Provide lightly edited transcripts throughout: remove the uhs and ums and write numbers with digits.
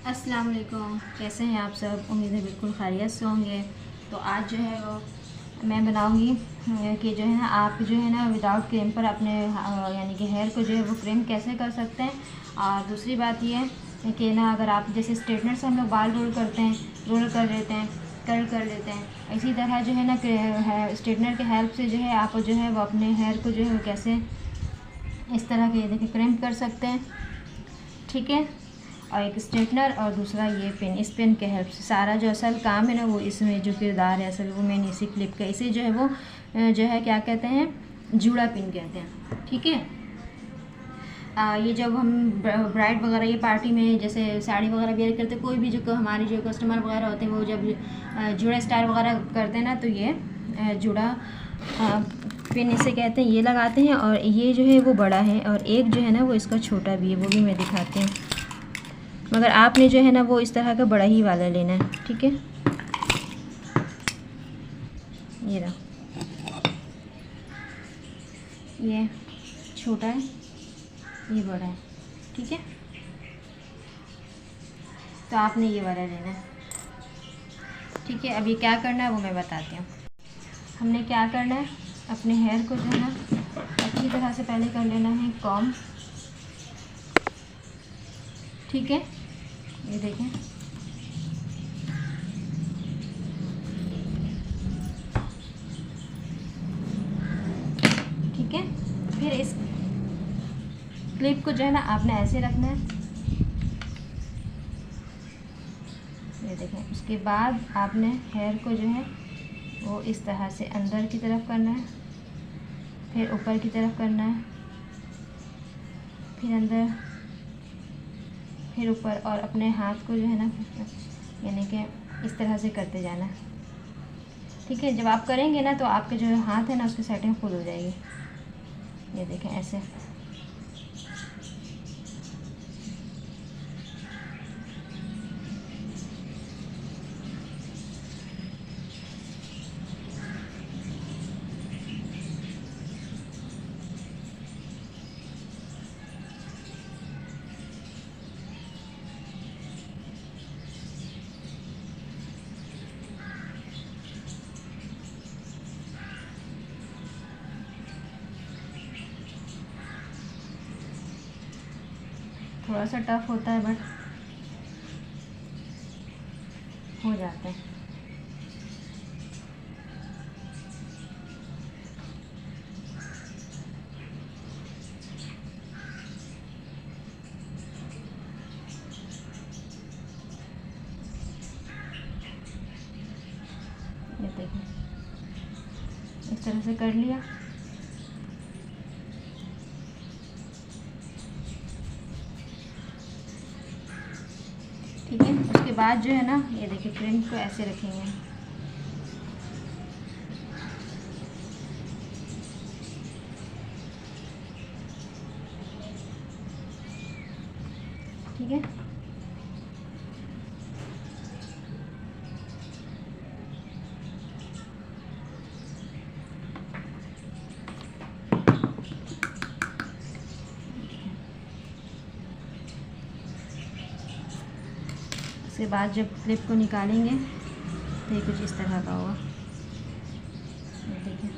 अस्सलाम वालेकुम। कैसे हैं आप सब? उम्मीद है बिल्कुल खैरियत से होंगे। तो आज जो है वो मैं बनाऊंगी कि जो है ना आप जो है ना विदाउट क्रीम पर अपने यानी कि हेयर को जो है वो क्रीम कैसे कर सकते हैं। और दूसरी बात ये है कि ना अगर आप जैसे स्ट्रेटनर से हम लोग बाल रोल करते हैं, रोल कर लेते हैं, कर्ल कर लेते हैं, इसी तरह जो है ना स्ट्रेटनर के हेल्प से जो है आप जो है वो अपने हेयर को जो है वो कैसे इस तरह के देखिए क्रीम कर सकते हैं। ठीक है। और एक स्ट्रेटनर और दूसरा ये पेन, इस पेन के हेल्प से सारा जो असल काम है ना वो इसमें जो किरदार है असल वो मेन इसी क्लिप का, इसे जो है वो जो है क्या कहते हैं, जूड़ा पिन कहते हैं। ठीक है। ये जब हम ब्राइड वगैरह ये पार्टी में जैसे साड़ी वगैरह वेयर करते हैं, कोई भी जो हमारे जो कस्टमर वगैरह होते हैं वो जब जूड़ा स्टाइल वगैरह करते हैं ना तो ये जूड़ा पिन इसे कहते हैं, ये लगाते हैं। और ये जो है वो बड़ा है और एक जो है ना वो इसका छोटा भी है, वो भी मैं दिखाती हूँ। मगर आपने जो है ना वो इस तरह का बड़ा ही वाला लेना है। ठीक है। ये रहा, ये छोटा है, ये बड़ा है। ठीक है। तो आपने ये वाला लेना है। ठीक है। अब ये क्या करना है वो मैं बताती हूँ। हमने क्या करना है, अपने हेयर को जो है ना अच्छी तरह से पहले कर लेना है कॉम्ब। ठीक है। ये देखें, ठीक है। फिर इस क्लिप को जो है ना आपने ऐसे रखना है, ये देखें। उसके बाद आपने हेयर को जो है वो इस तरह से अंदर की तरफ करना है, फिर ऊपर की तरफ करना है, फिर अंदर, फिर ऊपर, और अपने हाथ को जो है ना यानी कि इस तरह से करते जाना है। ठीक है। जब आप करेंगे ना तो आपके जो हाथ है ना उसकी सेटिंग खुद हो जाएगी। ये देखें ऐसे। थोड़ा सा टफ होता है बट हो जाता है। ये देखिए इस तरह से कर लिया। ठीक है। उसके बाद जो है ना ये देखिए क्रीम को ऐसे रखेंगे। ठीक है। उसके बाद जब क्लिप को निकालेंगे तो ये कुछ इस तरह का होगा। देखिए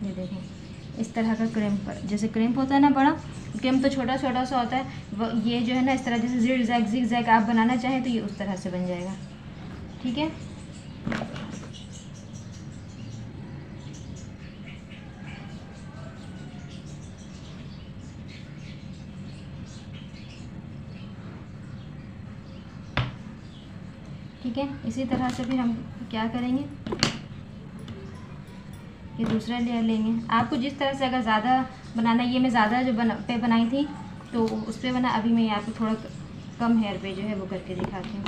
ये देखें इस तरह का क्रिम्प, जैसे क्रिम्प होता है ना बड़ा, क्रिम्प तो छोटा छोटा सा होता है, ये जो है ना इस तरह जैसे जिग जैग आप बनाना चाहें तो ये उस तरह से बन जाएगा। ठीक है। ठीक है। इसी तरह से फिर हम क्या करेंगे, ये दूसरा लेयर लेंगे। आपको जिस तरह से अगर ज़्यादा बनाना, ये मैं ज़्यादा जो बनाई थी तो उस पर बना, अभी मैं आपको थोड़ा कम हेयर पे जो है वो करके दिखाती हूँ।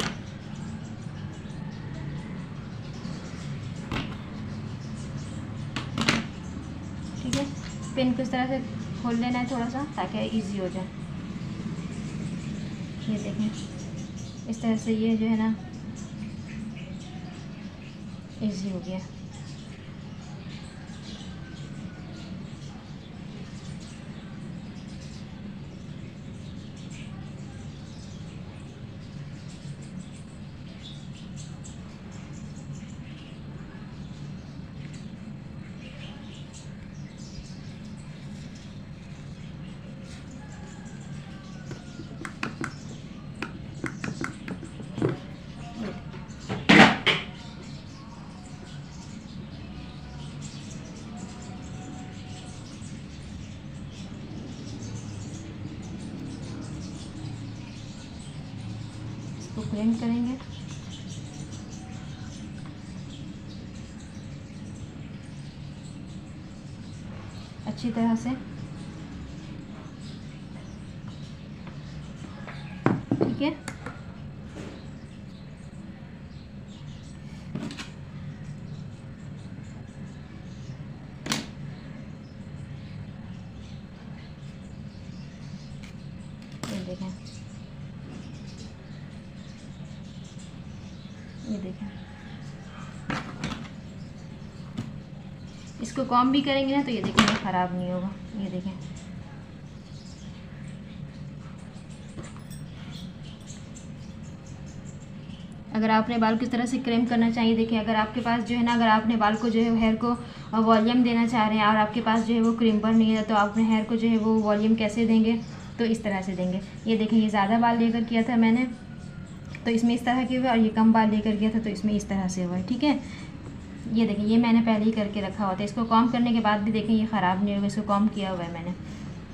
ठीक है। पिन को इस तरह से खोल लेना है थोड़ा सा ताकि इजी हो जाए। ये देखें इस तरह से ये जो है ना इजी हो गया। इसको क्रीम करेंगे। अच्छी तरह से, ठीक है। ये देखें, इसको कॉम भी करेंगे ना तो ये देखें ख़राब नहीं होगा। ये देखें, अगर आपने बाल को इस तरह से क्रीम करना चाहिए, देखिए अगर आपके पास जो है ना, अगर आपने बाल को जो है हेयर को वॉल्यूम देना चाह रहे हैं और आपके पास जो है वो क्रीम्पर नहीं है, तो आप अपने हेयर को जो है वो वॉल्यूम कैसे देंगे, तो इस तरह से देंगे। ये देखें, ये ज़्यादा बाल लेकर किया था मैंने तो इसमें इस तरह के हुए, और ये कम बाल लेकर किया था तो इसमें इस तरह से हुआ है, ठीक है। ये देखें, ये मैंने पहले ही करके रखा हुआ था। इसको कॉम करने के बाद भी देखें ये ख़राब नहीं होगा, इसको कॉम किया हुआ है मैंने,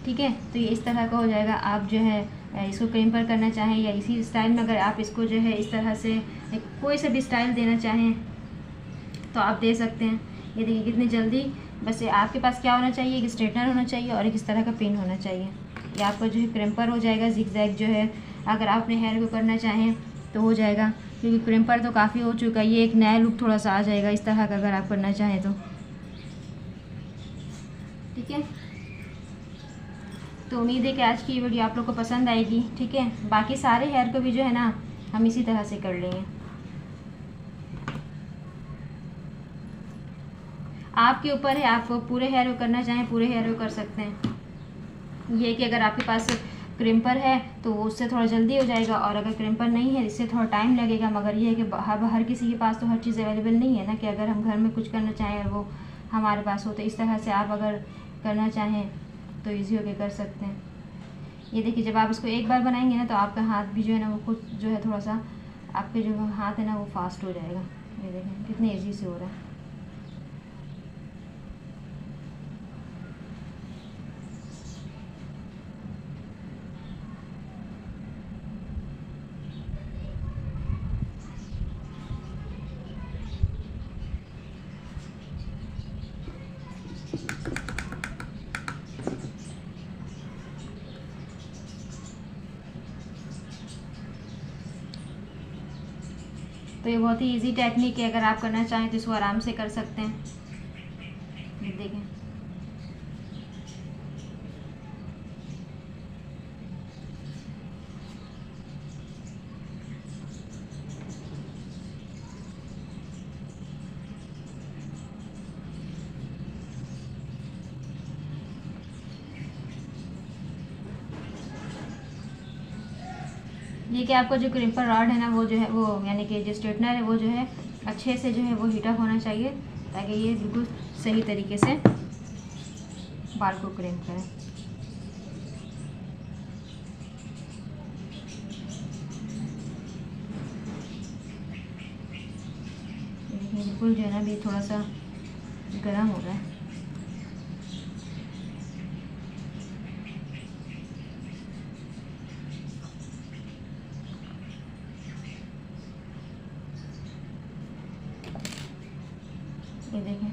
ठीक है। तो ये इस तरह का हो जाएगा। आप जो है इसको क्रीम्पर करना चाहें या इसी स्टाइल में अगर आप इसको जो है इस तरह से कोई सा भी स्टाइल देना चाहें तो आप दे सकते हैं। ये देखिए कितनी जल्दी, बस आपके पास क्या होना चाहिए, एक स्ट्रेटनर होना चाहिए और एक इस तरह का पिन होना चाहिए। ये आपका जो है क्रीम्पर हो जाएगा। जिगजैग जो है अगर आप अपने हेयर को करना चाहें तो हो जाएगा, क्योंकि क्रीम्पर तो काफ़ी हो चुका है। ये एक नया लुक थोड़ा सा आ जाएगा इस तरह का अगर आप करना चाहें तो, ठीक है। तो उम्मीद है कि आज की वीडियो आप लोग को पसंद आएगी, ठीक है। बाकी सारे हेयर को भी जो है ना हम इसी तरह से कर लेंगे। आपके ऊपर है, आपको पूरे हेयर को करना चाहें पूरे हेयर को कर सकते हैं। ये कि अगर आपके पास क्रीम्पर है तो उससे थोड़ा जल्दी हो जाएगा, और अगर क्रीम्पर नहीं है इससे थोड़ा टाइम लगेगा। मगर ये है कि हर किसी के पास तो हर चीज़ अवेलेबल नहीं है ना, कि अगर हम घर में कुछ करना चाहें और वो हमारे पास हो, तो इस तरह से आप अगर करना चाहें तो ईजी होके कर सकते हैं। ये देखिए, जब आप इसको एक बार बनाएंगे ना तो आपका हाथ भी जो है ना वो खुद जो है थोड़ा सा आपके जो हाथ है ना वो फास्ट हो जाएगा। ये देखें कितने ईजी से हो रहा है। तो ये बहुत ही इजी टेक्निक है, अगर आप करना चाहें तो इसको आराम से कर सकते हैं। ये देखें, ये कि आपका जो क्रीम्पर रॉड है ना वो जो है वो यानी कि जो स्ट्रेटनर है वो जो है अच्छे से जो है वो हीट अप होना चाहिए, ताकि ये बिल्कुल सही तरीके से बाल को क्रीम करें। देखिए बिल्कुल जो है ना भी थोड़ा सा गर्म हो रहा है। ये देखें,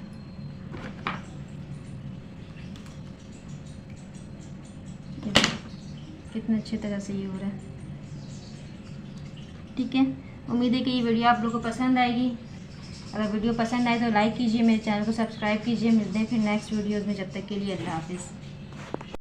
कितने अच्छे तरह से ये हो रहा है, ठीक है। उम्मीद है कि ये वीडियो आप लोगों को पसंद आएगी। अगर वीडियो पसंद आए तो लाइक कीजिए, मेरे चैनल को सब्सक्राइब कीजिए। मिलते हैं फिर नेक्स्ट वीडियोज़ में, जब तक के लिए अल्लाह हाफिज़।